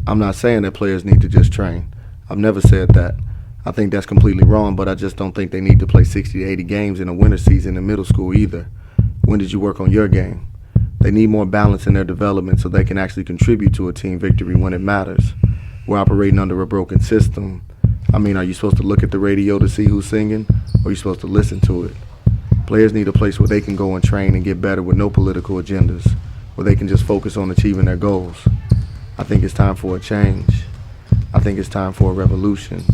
I'm not saying that players need to just train. I've never said that. I think that's completely wrong, but I just don't think they need to play 60 to 80 games in a winter season in middle school either. When did you work on your game? They need more balance in their development so they can actually contribute to a team victory when it matters. We're operating under a broken system. I mean, are you supposed to look at the radio to see who's singing, or are you supposed to listen to it? Players need a place where they can go and train and get better with no political agendas, where they can just focus on achieving their goals. I think it's time for a change. I think it's time for a revolution.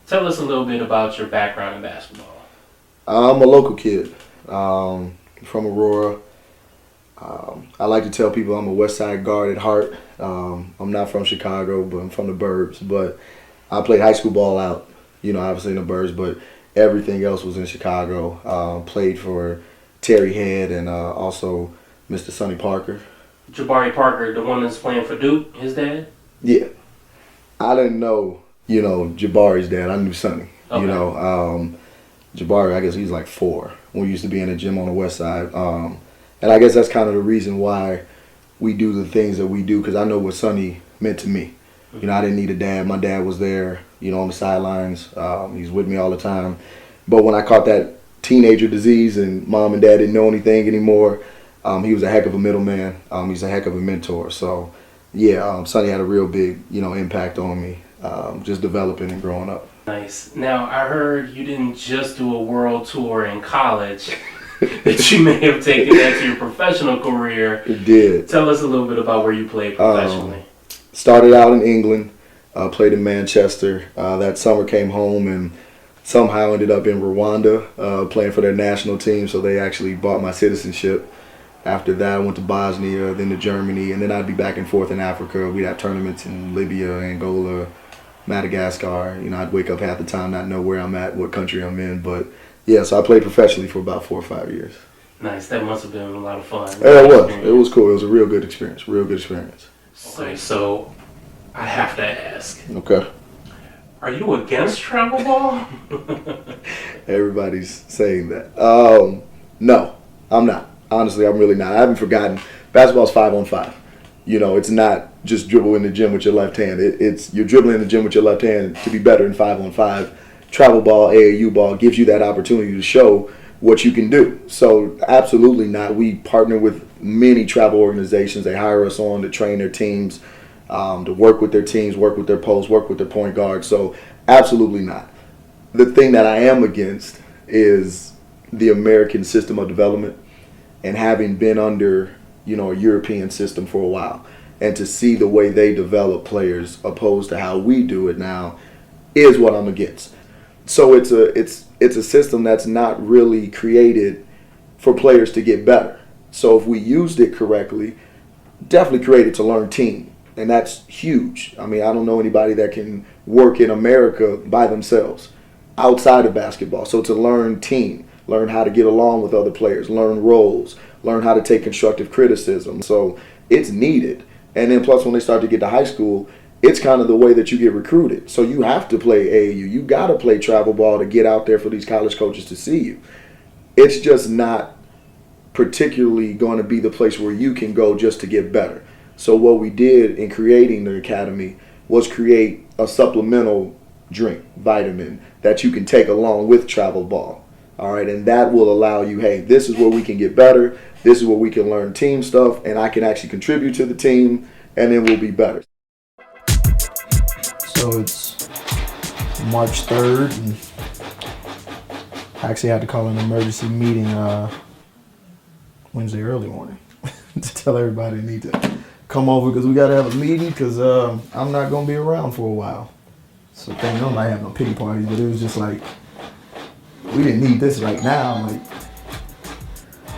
Tell us a little bit about your background in basketball. I'm a local kid from Aurora. I like to tell people I'm a West Side guard at heart. I'm not from Chicago, but I'm from the burbs. But I played high school ball out, obviously in the burbs, but everything else was in Chicago. Played for Terry Head and also Mr. Sonny Parker. Jabari Parker, the one that's playing for Duke, his dad? Yeah. I didn't know, Jabari's dad. I knew Sonny. Okay. Jabari, I guess he's like 4. We used to be in the gym on the west side. And I guess that's kind of the reason why we do the things that we do, because I know what Sonny meant to me. I didn't need a dad. My dad was there, on the sidelines. He's with me all the time. But when I caught that teenager disease and mom and dad didn't know anything anymore, he was a heck of a middleman. He's a heck of a mentor. So, yeah, Sonny had a real big, impact on me, just developing and growing up. Nice. Now, I heard you didn't just do a world tour in college, that you may have taken that to your professional career. It did. Tell us a little bit about where you played professionally. Started out in England, played in Manchester. That summer came home and somehow ended up in Rwanda playing for their national team, so they actually bought my citizenship. After that, I went to Bosnia, then to Germany, and then I'd be back and forth in Africa. We'd have tournaments in Libya, Angola, Madagascar. I'd wake up half the time not know where I'm at, what country I'm in. But yeah, so I played professionally for about 4 or 5 years. Nice. That must have been a lot of fun. Yeah, it was. It was cool. It was a real good experience. Okay, so I have to ask. Okay. Are you against travel ball? Everybody's saying that. No, I'm not. Honestly, I'm really not. I haven't forgotten. Basketball's 5-on-5. It's not just dribble in the gym with your left hand. It's you're dribbling in the gym with your left hand to be better in 5-on-5. Travel ball, AAU ball gives you that opportunity to show what you can do. So absolutely not. We partner with many travel organizations. They hire us on to train their teams, to work with their teams, work with their posts, work with their point guards. So absolutely not. The thing that I am against is the American system of development, and having been under, a European system for a while, and to see the way they develop players opposed to how we do it now is what I'm against. So it's a system that's not really created for players to get better. So if we used it correctly, definitely created to learn team, and that's huge. I mean, I don't know anybody that can work in America by themselves outside of basketball. So to learn team, learn how to get along with other players, learn roles, learn how to take constructive criticism. So it's needed. And then plus when they start to get to high school, it's kind of the way that you get recruited. So you have to play AAU. You got to play travel ball to get out there for these college coaches to see you. It's just not particularly going to be the place where you can go just to get better. So what we did in creating the academy was create a supplemental drink, vitamin, that you can take along with travel ball. All right, and that will allow you, hey, this is where we can get better. This is where we can learn team stuff, and I can actually contribute to the team, and then we'll be better. So it's March 3rd, and I actually had to call an emergency meeting Wednesday early morning to tell everybody they need to come over because we got to have a meeting because I'm not going to be around for a while. So thank God I have no pity parties, but it was just like, we didn't need this right now. Like,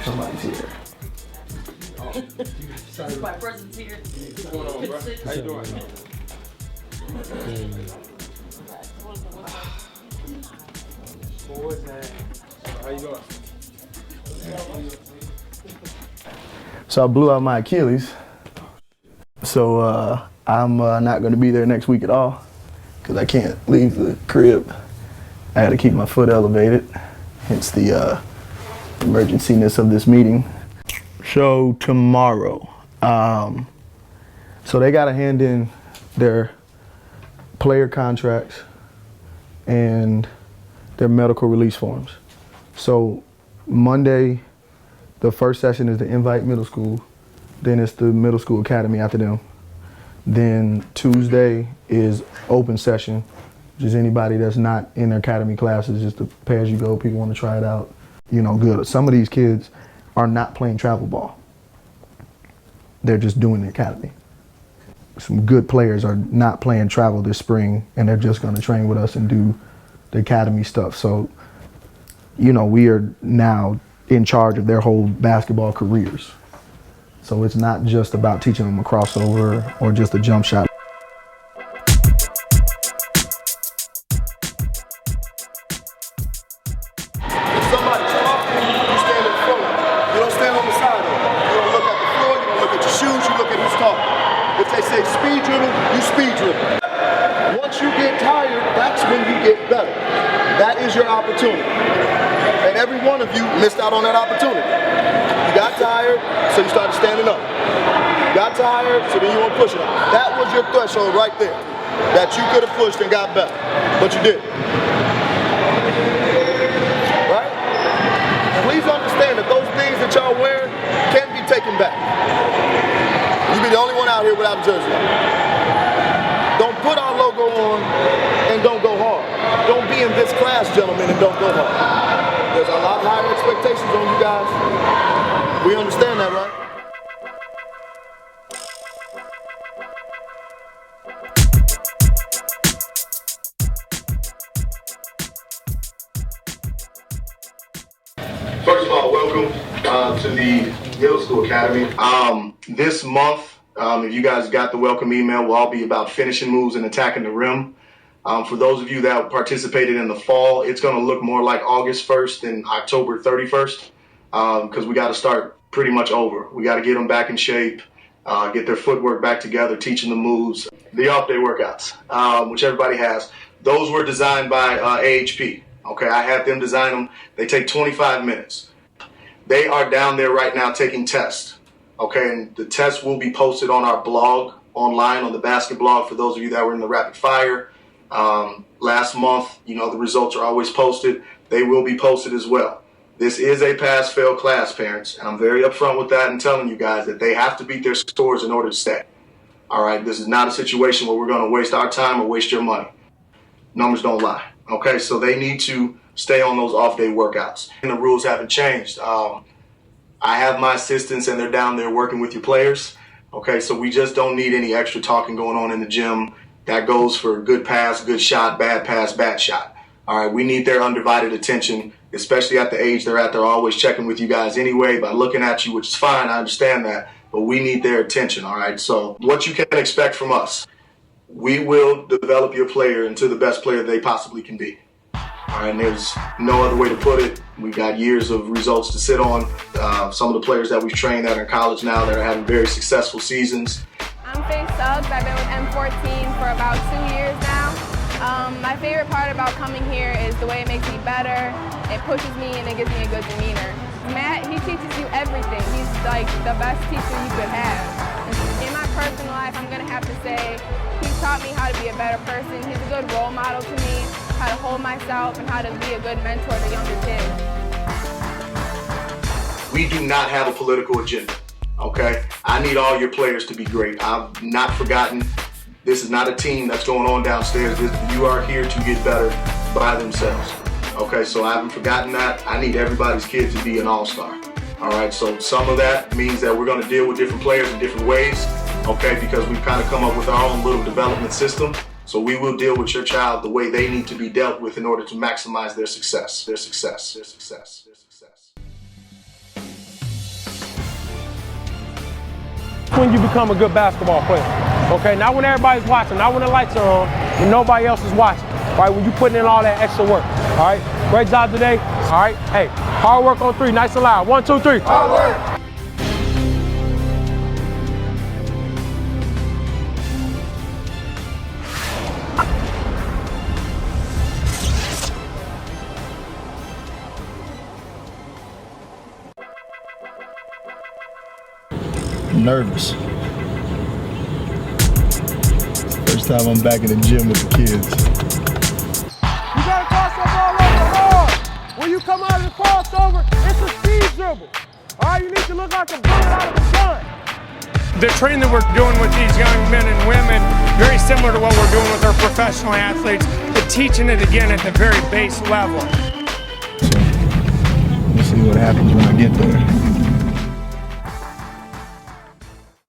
somebody's here. My presence here. What's going on, bro? How you doing? How you doing? So I blew out my Achilles. So I'm not going to be there next week at all because I can't leave the crib. I got to keep my foot elevated, hence the emergency-ness of this meeting. So tomorrow, so they got to hand in their player contracts and their medical release forms. So Monday, the first session is the Invite Middle School. Then it's the Middle School Academy after them. Then Tuesday is open session, which is anybody that's not in their academy classes, just to pay as you go. People want to try it out, you know, good. Some of these kids are not playing travel ball. They're just doing the academy. Some good players are not playing travel this spring, and they're just going to train with us and do the academy stuff. So, you know, we are now in charge of their whole basketball careers. So it's not just about teaching them a crossover or just a jump shot. Somebody talk, you stand in front. You don't stand on the side of it. You don't look at the floor, you don't look at your shoes, you look at who's talking. If they say speed dribble, you speed dribble. Once you get tired, that's when you get better. That is your opportunity. And every one of you missed out on that opportunity. You got tired, so you started standing up. You got tired, so then you went pushing up. That was your threshold right there. That you could have pushed and got better, but you didn't. Right? Please understand that those things that y'all wearing can be taken back. You be the only one out here without a jersey on. Don't put our logo on and don't go hard. Don't be in this class, gentlemen, and don't go hard. There's a lot higher expectations on you guys. We understand that, right? First of all, welcome to the Middle School Academy. This month, if you guys got the welcome email, will all be about finishing moves and attacking the rim. For those of you that participated in the fall, it's going to look more like August 1st and October 31st because we got to start pretty much over. We got to get them back in shape, get their footwork back together, teaching the moves. The off-day workouts, which everybody has, those were designed by AHP. Okay, I had them design them. They take 25 minutes. They are down there right now taking tests. Okay, and the tests will be posted on our blog online on the basket blog for those of you that were in the rapid fire. Last month, you know, the results are always posted. They will be posted as well. This is a pass-fail class, parents, and I'm very upfront with that and telling you guys that they have to beat their scores in order to stay. All right, this is not a situation where we're going to waste our time or waste your money. Numbers don't lie. Okay, so they need to stay on those off-day workouts. And the rules haven't changed. I have my assistants, and they're down there working with your players. Okay, so we just don't need any extra talking going on in the gym. That goes for good pass, good shot, bad pass, bad shot. All right, we need their undivided attention, especially at the age they're at. They're always checking with you guys anyway by looking at you, which is fine. I understand that. But we need their attention, all right? So what you can expect from us, we will develop your player into the best player they possibly can be. All right, and there's no other way to put it. We've got years of results to sit on. Some of the players that we've trained that are in college now that are having very successful seasons. I'm Faye Suggs. I've been with M14 for about 2 years now. My favorite part about coming here is the way it makes me better. It pushes me and it gives me a good demeanor. Matt, he teaches you everything. He's like the best teacher you could have. In my personal life, I'm gonna have to say he's taught me how to be a better person. He's a good role model to me, how to hold myself and how to be a good mentor to younger kids. We do not have a political agenda, okay? I need all your players to be great. I've not forgotten, this is not a team that's going on downstairs. You are here to get better by themselves, okay? So I haven't forgotten that. I need everybody's kid to be an all-star, all right? So some of that means that we're gonna deal with different players in different ways, okay? Because we've kind of come up with our own little development system. So we will deal with your child the way they need to be dealt with in order to maximize their success, their success, their success, their success. when you become a good basketball player. Okay, not when everybody's watching, not when the lights are on, when nobody else is watching. All right, when you putting in all that extra work. All right, great job today. All right, hey, hard work on three, nice and loud. 1, 2, 3. Hard work. I'm nervous. First time I'm back in the gym with the kids. You gotta toss that ball over hard. When you come out of the crossover, it's a speed dribble. All right, you need to look like a bullet out of a gun. The training that we're doing with these young men and women, very similar to what we're doing with our professional athletes, but teaching it again at the very base level. So, we'll see what happens when I get there.